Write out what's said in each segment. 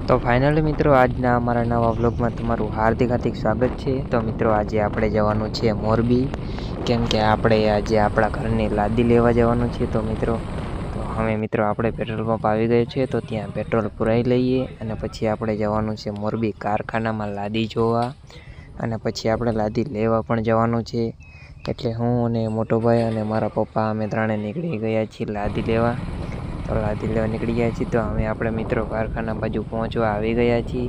તો ફાઇનલી મિત્રો આજના અમારા નવા વ્લોગમાં તમારું હાર્દિક સ્વાગત છે। તો મિત્રો આજે આપણે જવાનું છે મોરબી, કેમ કે આપણે આજે આપણા ઘરની લાદી લેવા જવાનું છે। તો મિત્રો અમે આપણે પેટ્રોલ પંપ આવી ગયો છે, તો ત્યાં પેટ્રોલ પુરાઈ લઈએ અને પછી આપણે જવાનું છે મોરબી કારખાનામાં લાદી જોવા, અને પછી આપણે લાદી લેવા પણ જવાનું છે। એટલે હું અને મોટો ભાઈ અને મારા પપ્પા અમે ત્રણે નીકળી ગયા છીએ લાદી લેવા। તો લાદી લેવા નીકળી ગયા છીએ, તો અમે આપણે મિત્રો કારખાના બાજુ પહોંચવા આવી ગયા છીએ।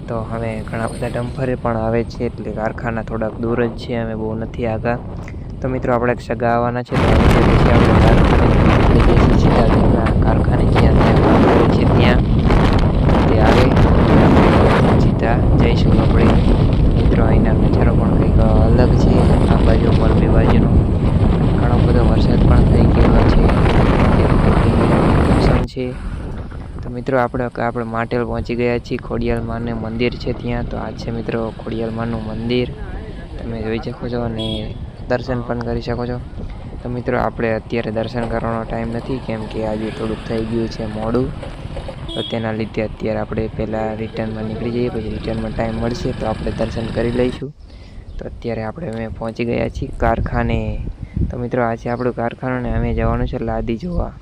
તો હવે ઘણા બધા ડમ્ફરે પણ આવે છે, એટલે કારખાના થોડાક દૂર જ છે, અમે બહુ નથી આગા। તો મિત્રો આપણે સગા આવવાના છે, તો પછી આપણે કારખાને જ્યાં કામ કરે છે ત્યાં તે આવે સીધા જઈશું આપણે। મિત્રો અહીંના નજારો પણ કંઈક અલગ છે, આ બાજુ મોરબી બાજુનો ઘણો બધો વરસાદ પણ થઈ ગયો છે। તો મિત્રો આપણે માટેલ પહોંચી ગયા છીએ, ખોડિયાલમાનું મંદિર છે ત્યાં। તો આ છે મિત્રો ખોડિયાલમાનું મંદિર, તમે જોઈ શકો છો અને દર્શન પણ કરી શકો છો। તો મિત્રો આપણે અત્યારે દર્શન કરવાનો ટાઈમ નથી, કેમ કે આજે થોડુંક થઈ ગયું છે મોડું, તો તેના લીધે અત્યારે આપણે પહેલાં રિટર્નમાં નીકળી જઈએ, પછી રિટર્નમાં ટાઈમ મળશે તો આપણે દર્શન કરી લઈશું। તો અત્યારે અમે પહોંચી ગયા છીએ કારખાને। તો મિત્રો આ છે આપણું કારખાનું ને અમે જવાનું છે લાદી જોવા।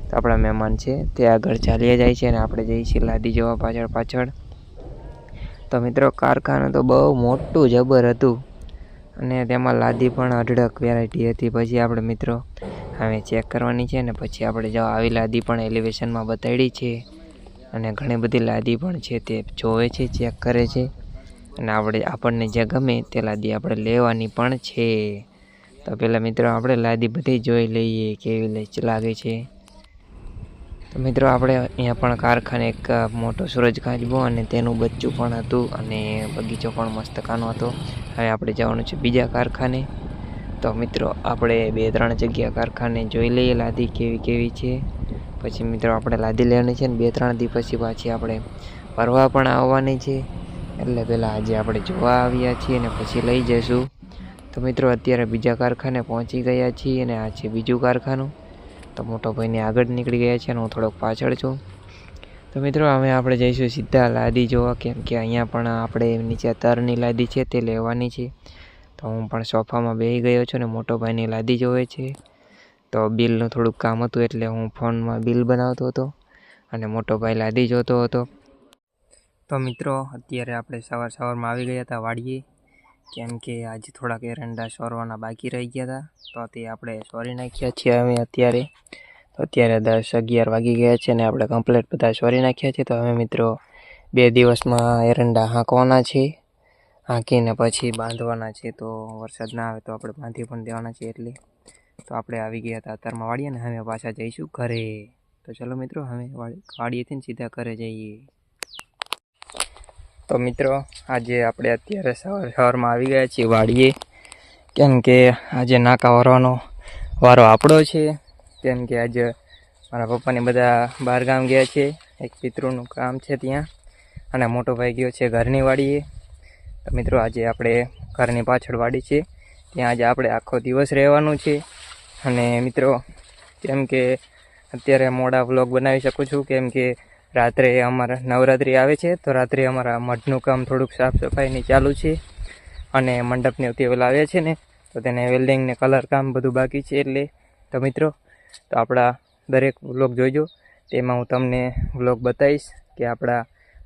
તો આપણા મહેમાન છે તે આગળ ચાલ્યા જાય છે અને આપણે જઈએ છીએ લાદી જોવા પાછળ। તો મિત્રો કારખાનું તો બહુ મોટું જબર હતું, અને તેમાં લાદી પણ અઢળક વેરાયટી હતી। પછી આપણે મિત્રો હવે ચેક કરવાની છે, ને પછી આપણે આવી લાદી પણ એલિવેશનમાં બતાડી છે, અને ઘણી બધી લાદી પણ છે તે જોવે છે, ચેક કરે છે, અને આપણને જે ગમે તે લાદી આપણે લેવાની પણ છે। તો પહેલાં મિત્રો આપણે લાદી બધી જોઈ લઈએ કેવી લાગે છે। તો મિત્રો આપણે અહીંયા પણ કારખાને એક મોટો સૂરજ કાચબો અને તેનું બચ્ચું પણ હતું, અને બગીચો પણ મસ્ત કાનો હતો। હવે આપણે જવાનું છે બીજા કારખાને। તો મિત્રો આપણે 2-3 જગ્યા કારખાને જોઈ લઈએ લાદી કેવી છે। પછી મિત્રો આપણે લાદી લેવાની છે ને 2-3 દી પછી પાછી આપણે ફરવા પણ આવવાની છે, એટલે પહેલાં આજે આપણે જોવા આવ્યા છીએ અને પછી લઈ જઈશું। તો મિત્રો અત્યારે બીજા કારખાને પહોંચી ગયા છીએ, અને આ છે બીજું કારખાનું। તો મોટો ભાઈને આગળ નીકળી ગયા છે અને હું થોડોક પાછળ છું। તો મિત્રો આપણે જઈશું સીધા લાદી જોવા, કેમ કે અહીંયા પણ આપણે નીચે તરની લાદી છે તે લેવાની છે। તો હું પણ સોફામાં બેસી ગયો છું અને મોટો ભાઈની લાદી જોવે છે। તો બિલનું થોડુંક કામ હતું, એટલે હું ફોનમાં બિલ બનાવતો હતો અને મોટો ભાઈ લાદી જોતો હતો। તો મિત્રો અત્યારે આપણે સવારમાં આવી ગયા હતા વાડીએ, કેમ કે આજે થોડાક એરંડા સોરવાના બાકી રહી ગયા હતા, તો તે આપણે સોરી નાખ્યા છીએ અમે અત્યારે। તો અત્યારે 10-11 વાગી ગયા છે, અને આપણે કમ્પ્લીટ બધા સોરી નાખ્યા છે। તો હવે મિત્રો 2 દિવસમાં એરંડા હાંકવાના છે, હાંકીને પછી બાંધવાના છે। તો વરસાદ ના આવે તો આપણે બાંધી પણ દેવાના છે એટલે। તો આપણે આવી ગયા હતા અત્યારમાં વાડીએ, ને હવે પાછા જઈશું ઘરે। તો ચલો મિત્રો હવે વાડીએથી સીધા ઘરે જઈએ। તો મિત્રો આજે આપણે અત્યારે સવારમાં આવી ગયા છીએ વાડીએ, કેમ કે આજે નાકા વારવાનો વારો આપણો છે, કેમ કે આજે મારા પપ્પાને બધા બહાર ગામ ગયા છે, એક પિતૃનું કામ છે ત્યાં, અને મોટો ભાઈ ગયો છે ઘરની વાડીએ। તો મિત્રો આજે આપણે ઘરની પાછળ વાડી છે, ત્યાં આજે આપણે આખો દિવસ રહેવાનું છે। અને મિત્રો કેમ કે અત્યારે મોડા વ્લોગ બનાવી શકું છું, કેમ કે રાત્રે અમારા નવરાત્રિ આવે છે, તો રાત્રે અમારા મઢનું કામ થોડુંક સાફ સફાઈની ચાલુ છે, અને મંડપને તે લાવ્યા છે ને, તો તેને વેલ્ડિંગને કલર કામ બધું બાકી છે એટલે। તો મિત્રો તો આપણા દરેક વ્લોગ જોઈજો, તેમાં હું તમને વ્લોગ બતાવીશ કે આપણા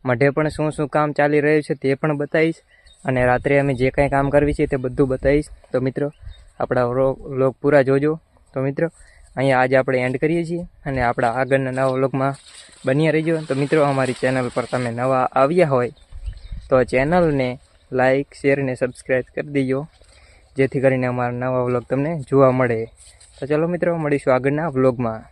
મઢે પણ શું કામ ચાલી રહ્યું છે તે પણ બતાવીશ, અને રાત્રે અમે જે કાંઈ કામ કરવી છે તે બધું બતાવીશ। તો મિત્રો આપણા વ્લોગ પૂરા જોજો। તો મિત્રો અહીંયા આજે આપણે એન્ડ કરીએ છીએ, અને આપણા આગળના નવા વ્લોગમાં બન્યા રહીજો। તો મિત્રો અમારી ચેનલ પર તમે નવા આવ્યા હોય તો ચેનલને લાઇક, શેર અને સબસ્ક્રાઈબ કરી દેજો, જેથી કરીને અમારા નવા વ્લોગ તમને જોવા મળે। તો ચલો મિત્રો મળીશું આગળના વ્લોગમાં।